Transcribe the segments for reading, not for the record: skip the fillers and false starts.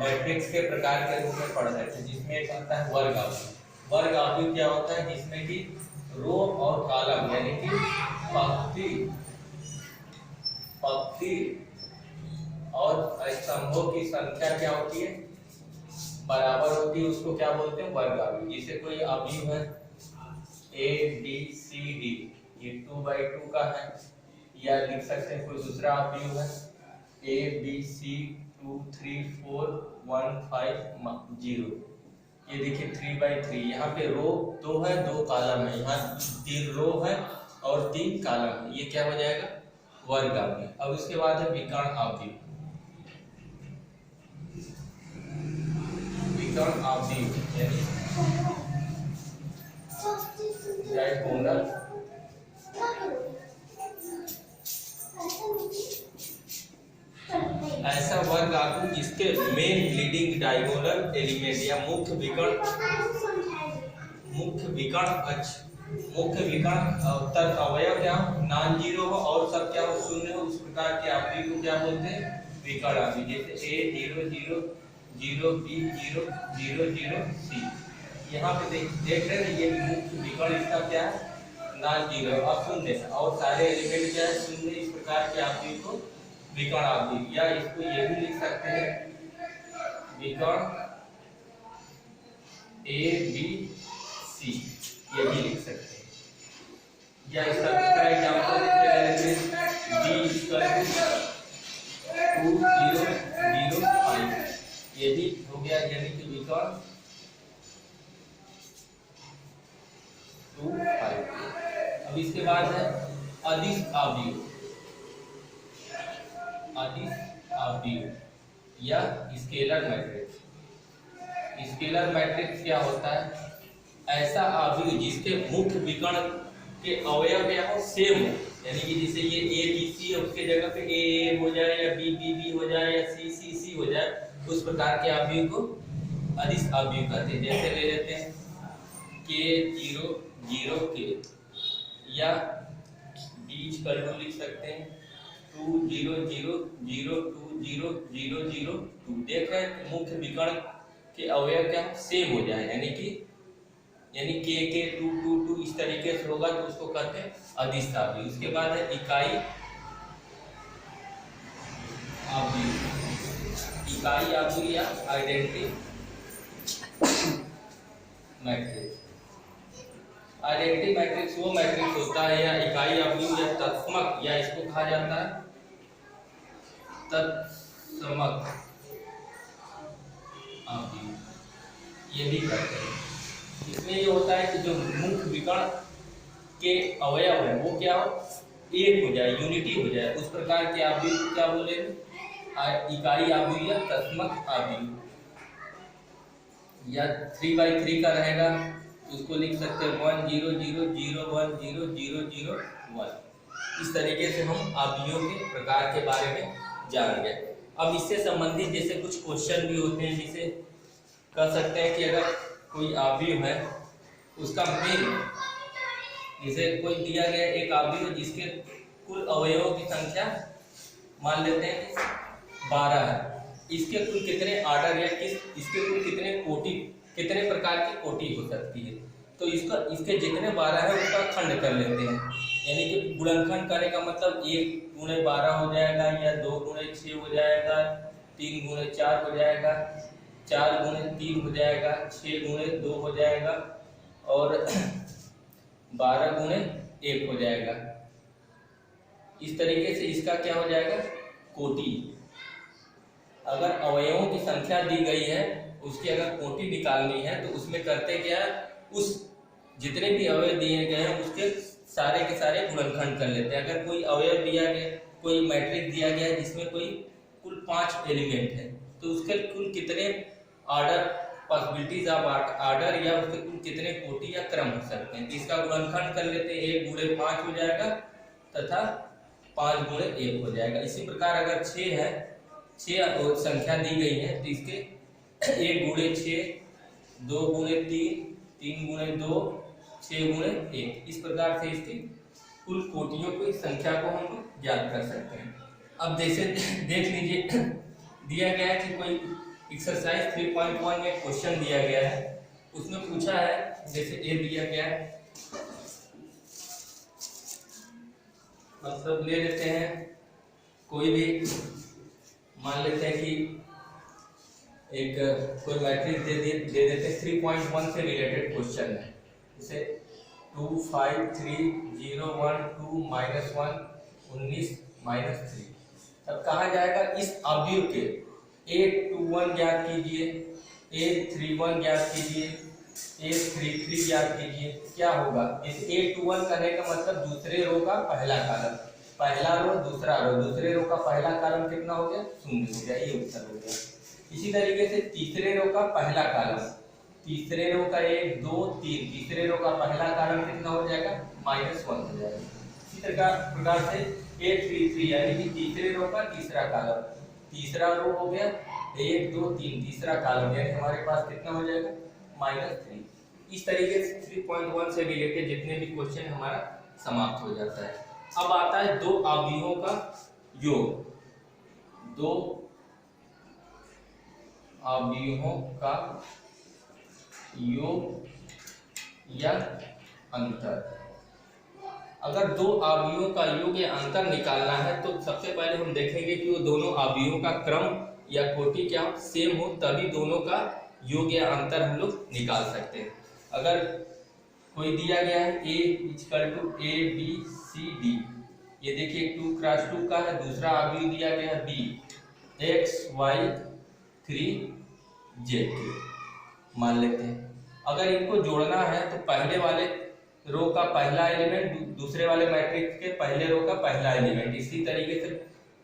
Matrix के प्रकार के रूप में पढ़ रहे थे, जिसमें एक आता है वर्ग आवृत्ति। वर्ग आवृत्ति क्या होता है? जिसमें कि रो और कॉलम यानी कि पंक्ति और स्तंभों की संख्या क्या होती है? बराबर होती है। उसको क्या बोलते हैं? वर्ग आवृत्ति। जैसे कोई अवयव है ABCD, ये 2/2 का है, या लिख सकते हैं कोई दूसरा अवयव है ABC 2 3 4 1 5 0, ये देखिए 3/3। यहाँ पे रो 2 है, 2 कॉलम है, यहाँ 3 रो है और 3 कॉलम है, ये क्या हो जाएगा? वर्ग आवृत्ति। अब इसके बाद है विकर्ण आवृत्ति। विकर्ण आवृत्ति यानी डायगोनल ऐसा वर्ग आवृत्ति जिसके मेन लीडिंग डायगोनल एलिमेंट या मुख्य विकर्ण तक अवयव क्या हो? नॉन जीरो हो और सब क्या हो? शून्य हो। उस प्रकार के आवृत्ति को क्या बोलते हैं? विकर्ण आवृत्ति। जैसे A 0 0 0 B 0 0 0 C। यहाँ पे देख रहे हैं ये मुख्य विकर्ण इसका क्या है? नॉन जीरो और शून्य, और सारे एलिमेंट क्या है? शून्य। इस प्रकार के आवृत्ति को विकर्ण आवृत्ति, या इसको ये भी लिख सकते हैं विकर्ण ABC, ये भी लिख सकते हैं। या इसका दूसरा एग्जांपल ले लेते हैं B = 2 0 0 5, ये भी हो गया यानी कि विकर्ण 2 5। अब इसके बाद है अदिश अवयव। अदिश अवयव या स्केलर मैट्रिक्स। स्केलर मैट्रिक्स क्या होता है? ऐसा अवयव जिसके मुख्य विकर्ण के अवयव क्या हो? सेम हो, यानी कि जैसे ये ABC है उसके जगह पे AA हो जाए, या BB हो जाए, या CC हो जाए, उस प्रकार के अवयव को अदिश अवयव कहते हैं। जैसे ले लेते हैं K 0 0 K, या बीज कलम लिख सकते हैं 2 0 0 0 2 0 0 0 2। देख रहे हैं मुख्य विकर्ण के अवयव क्या सेम हो जाए, यानी K 2 2 2 इस तरीके से होगा तो उसको कहते हैं अदिश अवयव। उसके बाद है इकाई अवयव। इकाई अवयव या आइडेंटिटी मैट्रिक्स। आइडेंटिटी मैट्रिक्स वो मैट्रिक्स होता है या इकाई अवयव या तत्समक, या इसको कहा जाता है तत्समक अवयव, ये भी कहते हैं। इसमें ये होता है कि जो मुख्य विकर्ण के अवयव है वो क्या हो? एक हो जाए, यूनिटी हो जाए, उस प्रकार के अवयव को क्या बोलेंगे? इकाई अवयव या तत्समक अवयव। या 3/3 का रहेगा तो उसको लिख सकते हैं 1 0 0 0 1 0 0 0 1। इस तरीके से हम अवयवों के प्रकार के बारे में जान गए। अब इससे संबंधित जैसे कुछ क्वेश्चन भी होते हैं, जिसे कह सकते हैं कि अगर कोई अवयव है उसका मेन, जैसे कोई दिया गया एक अवयव जिसके कुल अवयवों की संख्या मान लेते हैं 12 है, इसके कुल कितने ऑर्डर या इसके कुल कितने कोटि, कितने प्रकार की कोटि हो सकती है, तो इसके जितने 12 है उसका खंड कर लेते हैं। यानी कि गुणनखंड करने का मतलब 1 × 12 हो जाएगा, या 2 × 6 हो जाएगा, 3 × 4 हो जाएगा, 4 × 3 हो जाएगा, 6 × 2 हो जाएगा, और 12 × 1 हो जाएगा। इस तरीके से इसका क्या हो जाएगा? कोटि। अगर अवयवों की संख्या दी गई है, उसकी अगर कोटि निकालनी है तो उसमें करते क्या है? उस जितने भी अवयव दिए गए हैं उसके सारे के सारे गुणनखंड कर लेते हैं। अगर कोई अवयव दिया गया, कोई मैट्रिक्स दिया गया है जिसमें कोई कुल 5 एलिमेंट है, तो उसके कुल कितने ऑर्डर, पॉसिबिलिटीज ऑफ ऑर्डर, या उसके कुल कितने कोटि या क्रम हो सकते हैं, तो इसका गुणनखंड कर लेते हैं। 1 × 5 हो जाएगा तथा 5 × 1 हो जाएगा। इसी प्रकार अगर 6 है, 6 संख्या दी गई है तो इसके 1 × 6, 2 × 3, 3 × 2, 6 × 1, इस प्रकार से इसकी कुल कोटियों की संख्या को हम ज्ञात कर सकते हैं। अब जैसे देख लीजिए दिया गया है कि कोई एक्सरसाइज 3.1 में क्वेश्चन दिया गया है, उसमें पूछा है, जैसे ए दिया गया है, मतलब ले लेते हैं कोई भी, मान लेते हैं कि एक कोई मैट्रिक्स दे देते हैं 3.1 से रिलेटेड क्वेश्चन है, जैसे 2 5 3 0 1 2 -1 19 -3। तब कहा जाएगा इस अवयव के 821 ज्ञात कीजिए, 831 ज्ञात कीजिए, 833 ज्ञात कीजिए। क्या होगा इस 821 करने का मतलब दूसरे रो का पहला कॉलम, पहला रो दूसरा रो, दूसरे रो का पहला कॉलम कितना हो गया, 0 हो गया, ये उत्तर हो गया। इसी तरीके से तीसरे रो का पहला कॉलम, तीसरे रो का 1 2 3, तीसरे रो का पहला कॉलम कितना हो जाएगा, -1 हो जाएगा। इसी प्रकार से 833 यानी कि तीसरे रो का तीसरा कॉलम, तीसरा रो हो गया 1 2 3, तीसरा कॉलम यानी हमारे पास कितना हो जाएगा, -3। इस तरीके से 3.1 से रिलेटेड जितने भी क्वेश्चन हमारा समाप्त हो जाता है। अब आता है दो अवयवों का योग, दो अवयवों का योग या अंतर। अगर दो अवयवों का योग या अंतर निकालना है तो सबसे पहले हम देखेंगे कि वो दोनों अवयवों का क्रम या कोटि क्या सेम हो, तभी दोनों का योग या अंतर हम लोग निकाल सकते हैं। अगर कोई दिया गया है a = a b c d, ये देखिए 2 × 2 का है, दूसरा अवयव दिया गया है b x y 3 z मान लेते हैं। अगर इनको जोड़ना है तो पहले वाले रो का पहला एलिमेंट दूसरे वाले मैट्रिक्स के पहले रो का पहला एलिमेंट, इसी तरीके से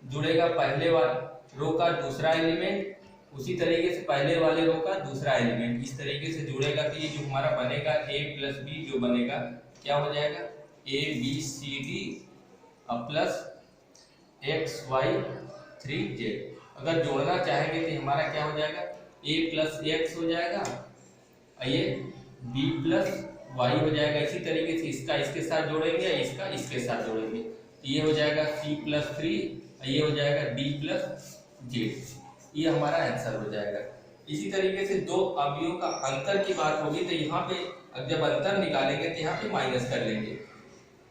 जुड़ेगा पहले वाले रो का दूसरा एलिमेंट, उसी तरीके से पहले वाले रो का दूसरा एलिमेंट, इस तरीके से जुड़ेगा। तो ये जो हमारा बनेगा a + b जो बनेगा क्या हो जाएगा, a b c d plus x y 3 z। अगर जोड़ना चाहेंगे तो हमारा क्या हो जाएगा, a + x हो जाएगा, ये b + y हो जाएगा। इसी तरीके से इसका इसके साथ जोड़ेंगे, इसका इसके साथ जोड़ेंगे, तो ये हो जाएगा c + 3, ये हो जाएगा d + z। ये हमारा आंसर हो जाएगा। इसी तरीके से दो अवयवों का अंतर की बात होगी तो यहाँ पे जब अंतर निकालेंगे तो यहाँ पे माइनस कर लेंगे,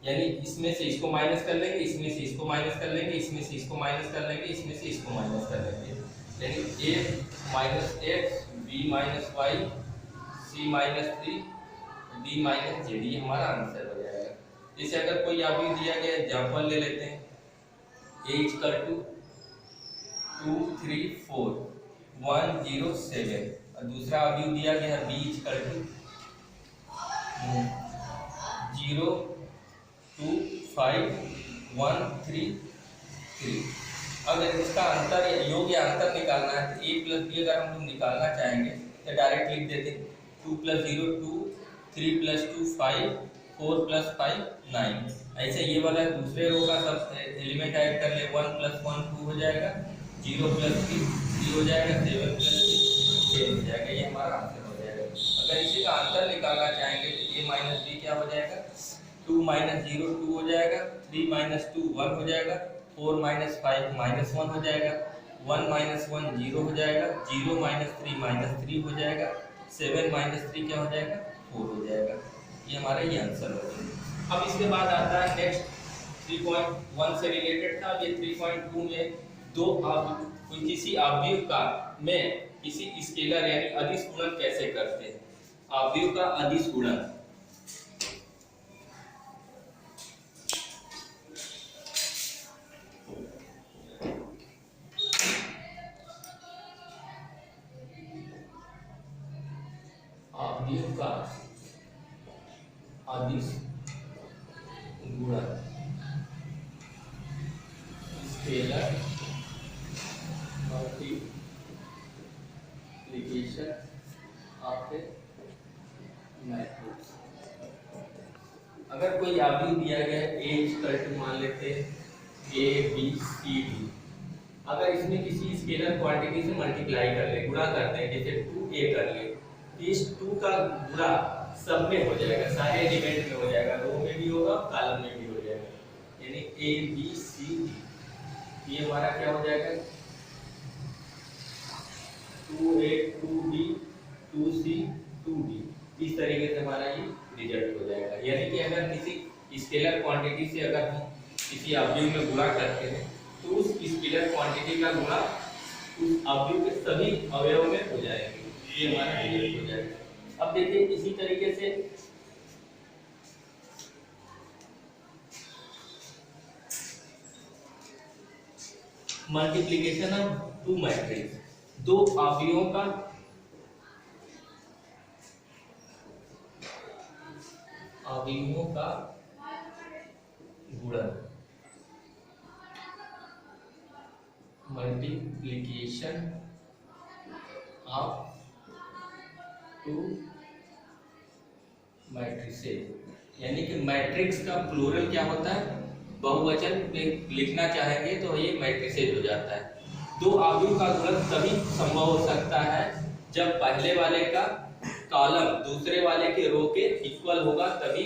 यानी इसमें से इसको माइनस कर लेंगे, इसमें से इसको माइनस कर लेंगे, इसमें से इसको माइनस कर लेंगे, इसमें से इसको माइनस कर लेंगे, यानी a - x b - y c - 3 d - z, ये हमारा आंसर हो जाएगा। जैसे अगर कोई अवयव दिया गया एग्जांपल ले लेते हैं, a = 2 3 4 1 0 7, और दूसरा अवयव दिया गया है b = 0 2 5 1 3 3। अगर इसका अंतर योग या अंतर निकालना है तो a + b अगर हम लोग निकालना चाहेंगे तो डायरेक्ट लिख देते हैं 2 + 0 2, 3 + 2 5, 4 + 5 9। ऐसे ये वाला दूसरे रो का सब एलिमेंट ऐड कर ले, 1 + 1 2 हो जाएगा, 0 + 3 हो जाएगा, 7 + 6 10 हो जाएगा, ये हमारा आंसर हो जाएगा। अगर इसी का अंतर निकालना चाहेंगे तो a - b क्या हो जाएगा, 2 - 0 2 हो जाएगा, 3 - 2 1 हो जाएगा, 4 - 5 -1 हो जाएगा, 1 - 1 0 हो जाएगा, 0 - 3 -3 हो जाएगा, 7 - 3 क्या हो जाएगा, 4 हो जाएगा। ये हमारा ये आंसर हो जाएगा। अब इसके बाद आता है नेक्स्ट 3.1 से रिलेटेड था। ये 3.2 में दो किसी अवयव का में किसी स्केलर यानी अदिश गुणन कैसे करते हैं, अवयव का अदिश गुणन। अवयव का अदिश गुणन, scalar multiplication of A matrix. अगर कोई अवयव दिया गया है a मान लेते हैं a b c d, अगर इसमें किसी स्केलर क्वांटिटी से मल्टीप्लाई कर ले, गुणा करते हैं, जैसे 2a कर ले, इस 2 का गुणा सब में हो जाएगा, सारे एलिमेंट में हो जाएगा, रो में भी होगा कॉलम में भी हो जाएगा, यानी a b c d। ये हमारा क्या हो जाएगा, 2A 2B 2C 2D, इस तरीके से हमारा ये रिजल्ट हो जाएगा। यानी कि अगर किसी स्केलर क्वांटिटी से अगर हम किसी अवयव में गुणा करते हैं तो उस स्केलर क्वांटिटी का गुणा उस अवयव के सभी अवयव में हो जाएगा, ये हमारा रिजल्ट हो जाएगा। अब देखिए इसी तरीके से मल्टीप्लिकेशन ऑफ टू मैट्रिक्स, दो अवयवों का गुणन, मल्टीप्लिकेशन ऑफ टू मैट्रिसेस। यानी कि मैट्रिक्स का प्लूरल क्या होता है, बहुवचन में लिखना चाहेंगे तो ये मैट्रिसेस हो जाता है। दो अवयव का गुणन तभी संभव हो सकता है जब पहले वाले का कॉलम दूसरे वाले के रो के इक्वल होगा, तभी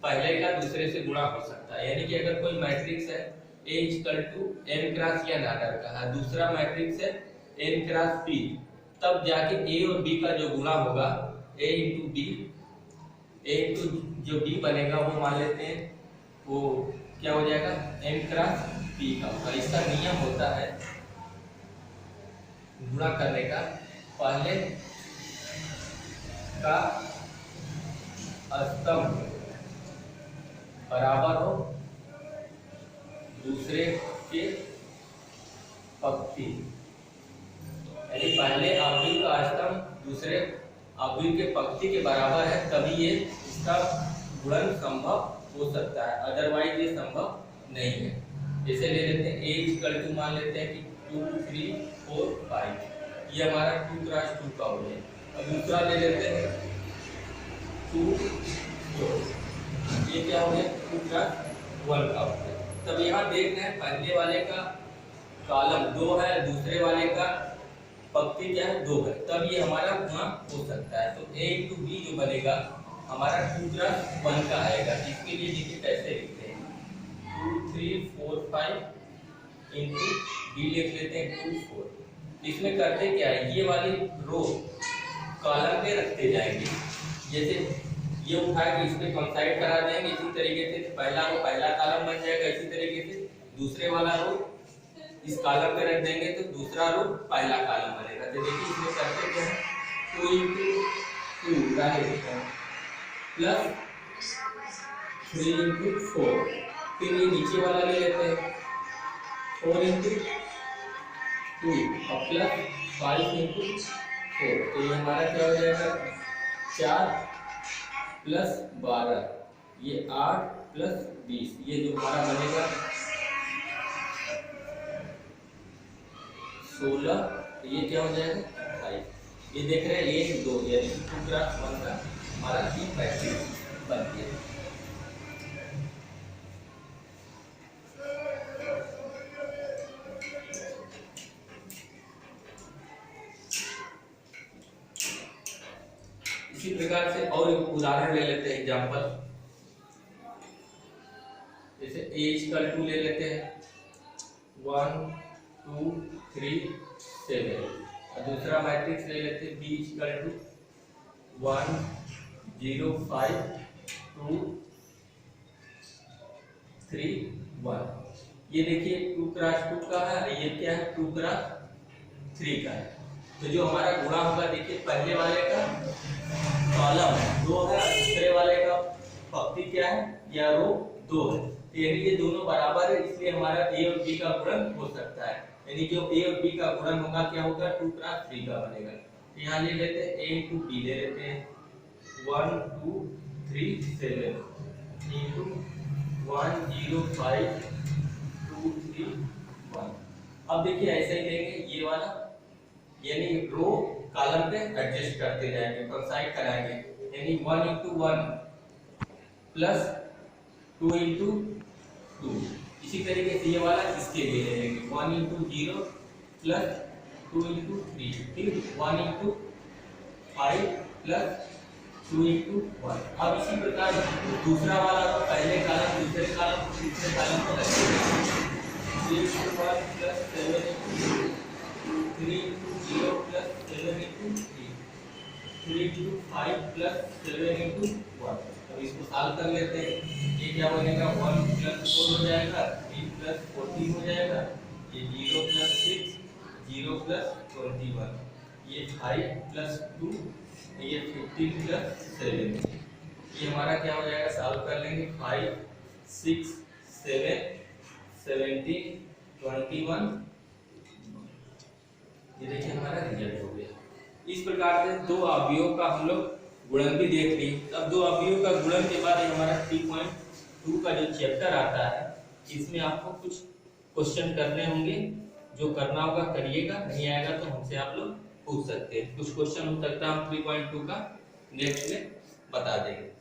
पहले का दूसरे से गुणा हो सकता है। यानी कि अगर कोई मैट्रिक्स है A = n cross n order का है, दूसरा मैट्रिक्स है n क्रॉस p, तब जाके A और B का जो गुणा होगा A × B, A जो B बनेगा वो मान लेते हैं वो क्या हो जाएगा n क्रॉस p का होगा। इसका नियम होता है गुणा करने का, पहले का स्तंभ बराबर हो दूसरे के पंक्ति, यानी पहले अवयव का स्तंभ दूसरे अवयव के पंक्ति के बराबर है, तभी ये इसका गुणन संभव हो सकता है, अदरवाइज ये संभव नहीं है। जैसे ले लेते हैं A = मान लेते हैं कि 2 3 4 5, ये हमारा 2 क्रॉस 2 का हो गया। अब दूसरा ले लेते हैं 2 4, ये क्या हो गया 2 क्रॉस 1 का हो गया। तब यहाँ देख रहे हैं पहले वाले का कॉलम 2 है, दूसरे वाले का पंक्ति क्या है 2 है, तब ये हमारा गुणा हो सकता है। तो A × B जो बनेगा हमारा 2 क्रॉस 1 का आएगा। इसके लिए देखिए कैसे लिखते हैं 2 3 4 5 इंटू B लिख लेते हैं 2 4। इसमें करते क्या है, ये वाली रो कॉलम पे रखते जाएंगे, जैसे ये उठा के इस पे कंसाइड करा देंगे, इसी तरीके से पहला रो पहला कॉलम बन जाएगा, इसी तरीके से दूसरे वाला रो इस कॉलम पे रख देंगे तो दूसरा रो पहला कॉलम बनेगा। तो देखिए इसमें करते क्या है 2 × 2 प्लस 3 × 4, फिर ये नीचे वाला ले लेते हैं 4 × 2 और प्लस 5 × 4, तो ये हमारा क्या हो जाएगा 4 प्लस 12, ये 8 प्लस 20, ये जो हमारा बनेगा 16, ये क्या हो जाएगा 28। ये देख रहे हैं 1 2, यानी 2 क्रॉस 1 का हमारा ये मैट्रिक्स बन गया। इसी प्रकार से और एक उदाहरण ले लेते हैं, एग्जांपल, जैसे A = ले लेते हैं 1 2 3 7, और दूसरा मैट्रिक्स ले लेते हैं B = 1 0 5 2 3 1। ये देखिए 2 क्रॉस 2 का है, ये क्या है 2 क्रॉस 3 का है। तो जो हमारा गुणा होगा देखिए पहले वाले का कॉलम 2 है, दूसरे वाले का पंक्ति क्या है या रो 2 है, यानी ये दोनों बराबर है, इसलिए हमारा A और B का गुणन हो सकता है। यानी जो A और B का गुणन होगा क्या होगा 2 क्रॉस 3 का बनेगा। यहाँ ले लेते हैं A × B ले लेते हैं 1 2 3 7 into 1 0 5 2 3 1। अब देखिए ऐसे ही लेंगे ये वाला, यानी रो कॉलम पे एडजस्ट करते जाएंगे, कंसाइड कराएंगे, यानी 1 × 1 प्लस 2 × 2। इसी तरीके से ये वाला इसके लिए ले लेंगे 1 × 0 प्लस 2 × 3, फिर 1 × 5 प्लस 2 × 1। अब इसी प्रकार दूसरा वाला तो पहले कॉलम दूसरे कॉलम तीसरे कॉलम को रखेंगे 3 × 1 plus 7 × 3 × 0 plus 7 into 5 plus 7 into 1। अब इसको सॉल्व कर लेते हैं। ये क्या बनेगा 1 प्लस 4 हो जाएगा, 3 प्लस 14 हो जाएगा, ये 0 प्लस 6, 0 प्लस 21, ये 5 प्लस 2, ये 15 प्लस 7। ये हमारा क्या हो जाएगा, सॉल्व कर लेंगे। 5 6 7 17 21, ये देखिए हमारा रिजल्ट हो गया। इस प्रकार से दो अवयवों का हम लोग गुणन भी देख लिए। अब दो अवयवों का गुणन के बाद हमारा 3.2 का जो चैप्टर आता है, इसमें आपको कुछ क्वेश्चन करने होंगे। जो करना होगा करिएगा, नहीं आएगा तो हमसे आप लोग पूछ सकते हैं। कुछ क्वेश्चन हो सकता है हम 3.2 का नेक्स्ट में बता देंगे।